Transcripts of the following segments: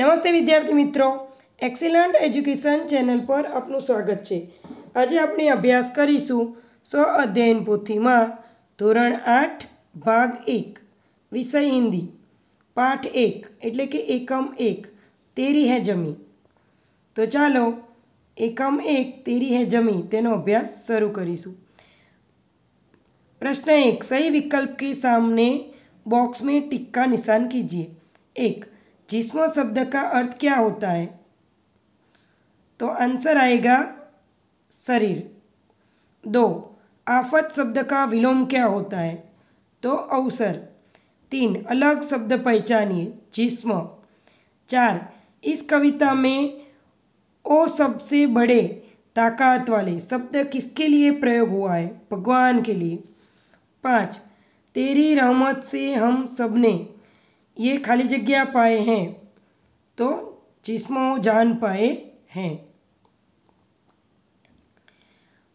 નમસ્તે વિદ્યાર્થી મિત્રો, એક્સેલન્ટ એજ્યુકેશન ચેનલ પર આપનું સ્વાગત છે। આજે આપણે અભ્યાસ કરીશું સ્વ અધ્યયન પોથીમાં ધોરણ 8 ભાગ 1 વિષય હિન્દી પાઠ 1 એટલે કે એકમ 1 તેરી હૈ જમી। તો ચાલો એકમ 1 તેરી હૈ જમી તેનો અભ્યાસ શરૂ કરીશું। प्रश्न 1, सही विकल्प के सामने बॉक्स में टिक का निशान कीजिए। 1, जिस्म शब्द का अर्थ क्या होता है? तो आंसर आएगा शरीर। 2, आफत शब्द का विलोम क्या होता है? तो अवसर। 3, अलग शब्द पहचानिए। जिस्म। 4, इस कविता में ओ सबसे बड़े ताकत वाले शब्द किसके लिए प्रयोग हुआ है? भगवान के लिए। 5, तेरी रहमत से हम सब ने ये खाली जगह पाए हैं। तो जिस्म जान पाए हैं।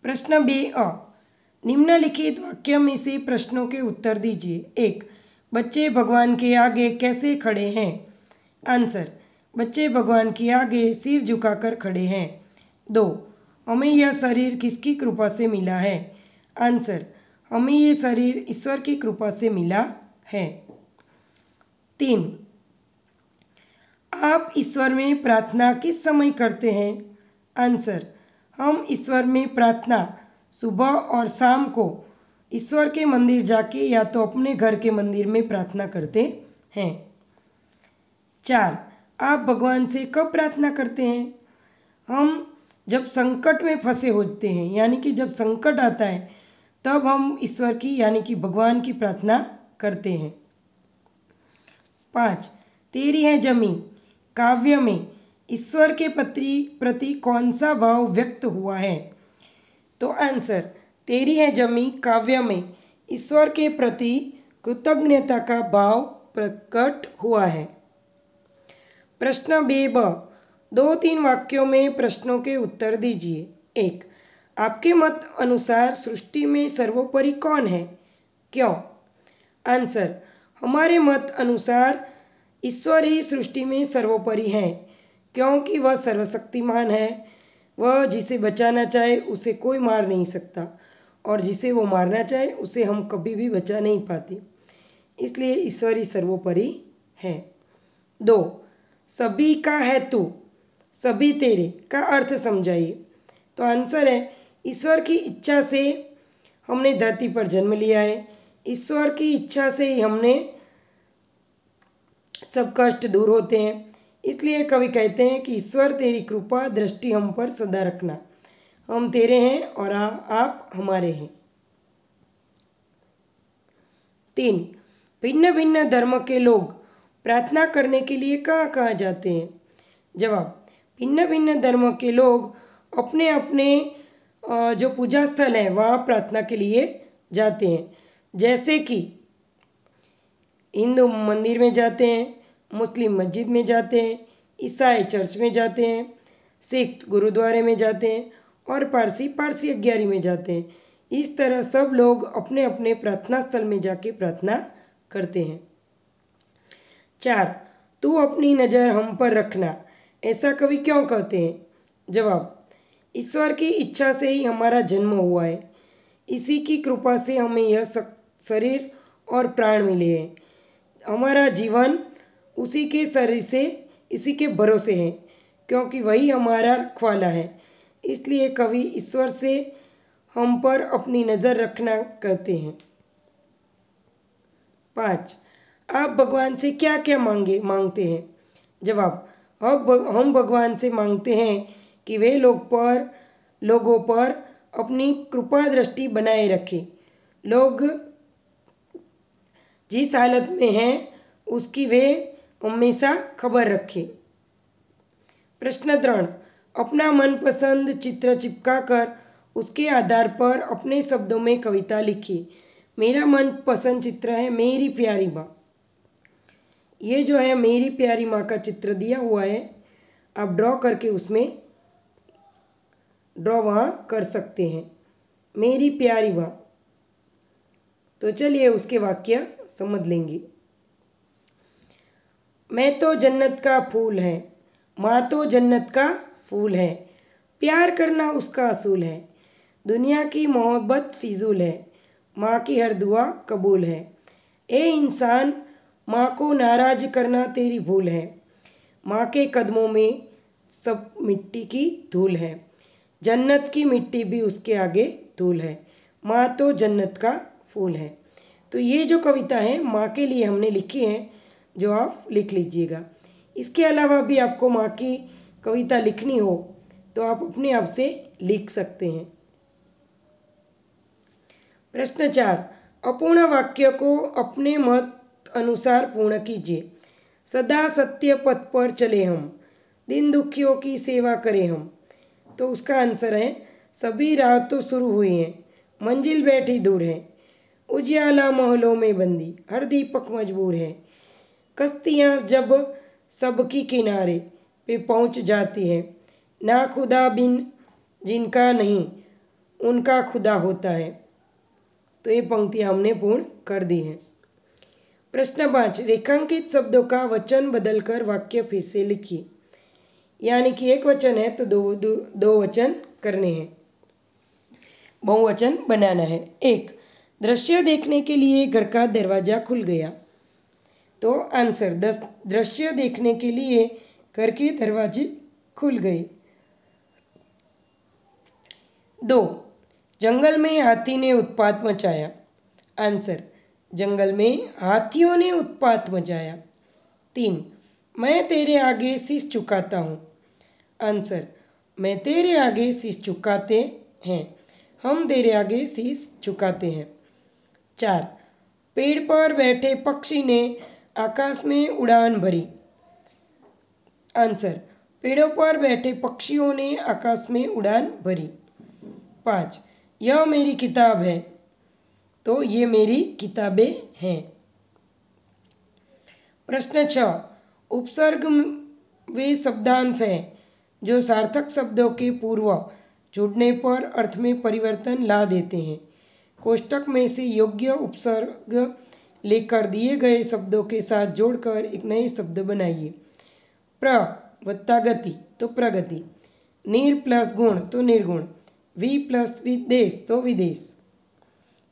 प्रश्न 2 निम्नलिखित वाक्य में से प्रश्नों के उत्तर दीजिए। 1, बच्चे भगवान के आगे कैसे खड़े हैं? आंसर, बच्चे भगवान के आगे सिर झुकाकर खड़े हैं। 2, हमें यह शरीर किसकी कृपा से मिला है? आंसर, हमें ये शरीर ईश्वर की कृपा से मिला है। 3, आप ईश्वर में प्रार्थना किस समय करते हैं? आंसर, हम ईश्वर में प्रार्थना सुबह और शाम को ईश्वर के मंदिर जाके या तो अपने घर के मंदिर में प्रार्थना करते हैं। 4, आप भगवान से कब प्रार्थना करते हैं? हम जब संकट में फंसे होते हैं, यानी कि जब संकट आता है तब हम ईश्वर की यानी कि भगवान की प्रार्थना करते हैं। 5, तेरी है जमी काव्य में ईश्वर के प्रति कौन सा भाव व्यक्त हुआ है? तो आंसर, तेरी है जमी काव्य में ईश्वर के प्रति कृतज्ञता का भाव प्रकट हुआ है। प्रश्न 2 2-3 वाक्यों में प्रश्नों के उत्तर दीजिए। 1, आपके मत अनुसार सृष्टि में सर्वोपरि कौन है? क्यों? आंसर, हमारे मत अनुसार ईश्वर ही सृष्टि में सर्वोपरि है, क्योंकि वह सर्वशक्तिमान है। वह जिसे बचाना चाहे उसे कोई मार नहीं सकता, और जिसे वो मारना चाहे उसे हम कभी भी बचा नहीं पाते, इसलिए ईश्वर ही सर्वोपरि है। 2, सभी का है तू सभी तेरे का अर्थ समझाइए। तो आंसर है, ईश्वर की इच्छा से हमने धरती पर जन्म लिया है। ईश्वर की इच्छा से ही हमने सब कष्ट दूर होते हैं, इसलिए कवि कहते हैं कि ईश्वर तेरी कृपा दृष्टि हम पर सदा रखना। हम तेरे हैं और आप हमारे हैं। 3, भिन्न भिन्न धर्म के लोग प्रार्थना करने के लिए कहाँ कहाँ जाते हैं? जवाब, भिन्न भिन्न धर्म के लोग अपने अपने जो पूजा स्थल है वहाँ प्रार्थना के लिए जाते हैं। जैसे कि हिंदू मंदिर में जाते हैं, मुस्लिम मस्जिद में जाते हैं, ईसाई चर्च में जाते हैं, सिख गुरुद्वारे में जाते हैं और पारसी अग्यारी में जाते हैं। इस तरह सब लोग अपने अपने प्रार्थना स्थल में जाके प्रार्थना करते हैं। 4, तू अपनी नज़र हम पर रखना ऐसा कवि क्यों कहते हैं? जवाब, ईश्वर की इच्छा से ही हमारा जन्म हुआ है। इसी की कृपा से हमें यह शरीर और प्राण मिले हैं। हमारा जीवन उसी के शरीर से इसी के भरोसे है, क्योंकि वही हमारा रखवाला है। इसलिए कवि ईश्वर से हम पर अपनी नज़र रखना कहते हैं। 5, आप भगवान से क्या क्या मांगते हैं? जवाब, हम भगवान से मांगते हैं कि वे लोगों पर अपनी कृपा दृष्टि बनाए रखें। लोग जिस हालत में हैं उसकी वे हमेशा खबर रखें। प्रश्न 3, अपना मनपसंद चित्र चिपकाकर उसके आधार पर अपने शब्दों में कविता लिखिए। मेरा मनपसंद चित्र है मेरी प्यारी माँ। ये जो है मेरी प्यारी माँ का चित्र दिया हुआ है, आप ड्रॉ करके उसमें ड्रॉ वहाँ कर सकते हैं, मेरी प्यारी माँ। तो चलिए उसके वाक्य समझ लेंगे। मैं तो जन्नत का फूल है, माँ तो जन्नत का फूल है, प्यार करना उसका असूल है, दुनिया की मोहब्बत फिजूल है, माँ की हर दुआ कबूल है। ए इंसान, माँ को नाराज करना तेरी भूल है, माँ के कदमों में सब मिट्टी की धूल है, जन्नत की मिट्टी भी उसके आगे धूल है, माँ तो जन्नत का फूल है। तो ये जो कविता है माँ के लिए हमने लिखी है, जो आप लिख लीजिएगा। इसके अलावा भी आपको माँ की कविता लिखनी हो तो आप अपने आप से लिख सकते हैं। प्रश्न 4, अपूर्ण वाक्य को अपने मत अनुसार पूर्ण कीजिए। सदा सत्य पथ पर चले हम, दिन दुखियों की सेवा करें हम। तो उसका आंसर है, सभी राह तो शुरू हुई हैं, मंजिल बैठी दूर है, उजियाला महलों में बंदी, हर दीपक मजबूर है। कश्तियाँ जब सबकी किनारे पे पहुँच जाती है, ना खुदा बिन जिनका नहीं उनका खुदा होता है। तो ये पंक्तियाँ हमने पूर्ण कर दी हैं। प्रश्न 5, रेखांकित शब्दों का वचन बदलकर वाक्य फिर से लिखिए। यानी कि एक वचन है तो दो वचन करने हैं, बहुवचन बनाना है। 1, दृश्य देखने के लिए घर का दरवाज़ा खुल गया। तो आंसर, दृश्य देखने के लिए घर के दरवाजे खुल गए। 2, जंगल में हाथी ने उत्पात मचाया। आंसर, जंगल में हाथियों ने उत्पात मचाया। 3, मैं तेरे आगे शीश झुकाता हूँ। आंसर, मैं तेरे आगे शीश झुकाते हैं, हम तेरे आगे शीश झुकाते हैं। 4, पेड़ पर बैठे पक्षी ने आकाश में उड़ान भरी। आंसर, पेड़ों पर बैठे पक्षियों ने आकाश में उड़ान भरी। 5, यह मेरी किताब है। तो ये मेरी किताबें हैं। प्रश्न 6, उपसर्ग वे शब्दांश हैं जो सार्थक शब्दों के पूर्व जुड़ने पर अर्थ में परिवर्तन ला देते हैं। कोष्टक में से योग्य उपसर्ग लेकर दिए गए शब्दों के साथ जोड़कर एक नए शब्द बनाइए। प्र वत्ता गति तो प्रगति, निर प्लस गुण तो निर्गुण, वि प्लस विदेश तो विदेश।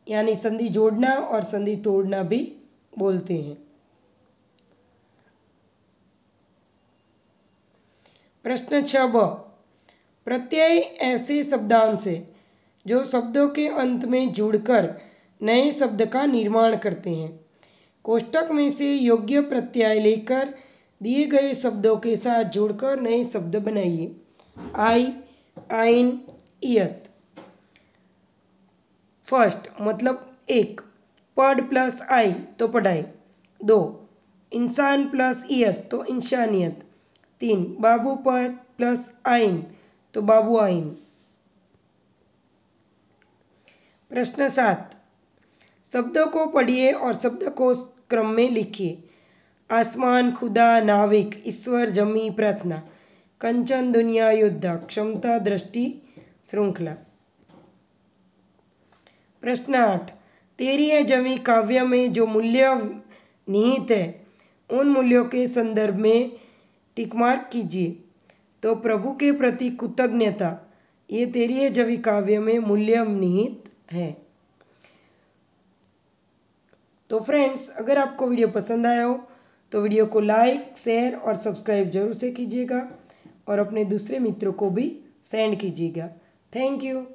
यानी संधि जोड़ना और संधि तोड़ना भी बोलते हैं। प्रश्न 6ब, प्रत्यय ऐसे शब्दांश है जो शब्दों के अंत में जुड़कर नए शब्द का निर्माण करते हैं। कोष्टक में से योग्य प्रत्यय लेकर दिए गए शब्दों के साथ जोड़कर नए शब्द बनाइए। आई, आइन, इयत। फर्स्ट मतलब एक, पढ़ प्लस आई तो पढ़ाई। 2, इंसान प्लस इयत तो इंसानियत। 3, बाबू पर प्लस आइन तो बाबू आइन। प्रश्न 7, शब्दों को पढ़िए और शब्दकोश क्रम में लिखिए। आसमान, खुदा, नाविक, ईश्वर, जमी, प्रार्थना, कंचन, दुनिया, योद्धा, क्षमता, दृष्टि, श्रृंखला। प्रश्न 8, तेरी है जमी काव्य में जो मूल्य निहित है उन मूल्यों के संदर्भ में टिक मार्क कीजिए। तो प्रभु के प्रति कृतज्ञता, ये तेरी है जमी काव्य में मूल्य निहित है। तो फ्रेंड्स, अगर आपको वीडियो पसंद आया हो तो वीडियो को लाइक, शेयर और सब्सक्राइब जरूर से कीजिएगा और अपने दूसरे मित्रों को भी सेंड कीजिएगा। Thank you.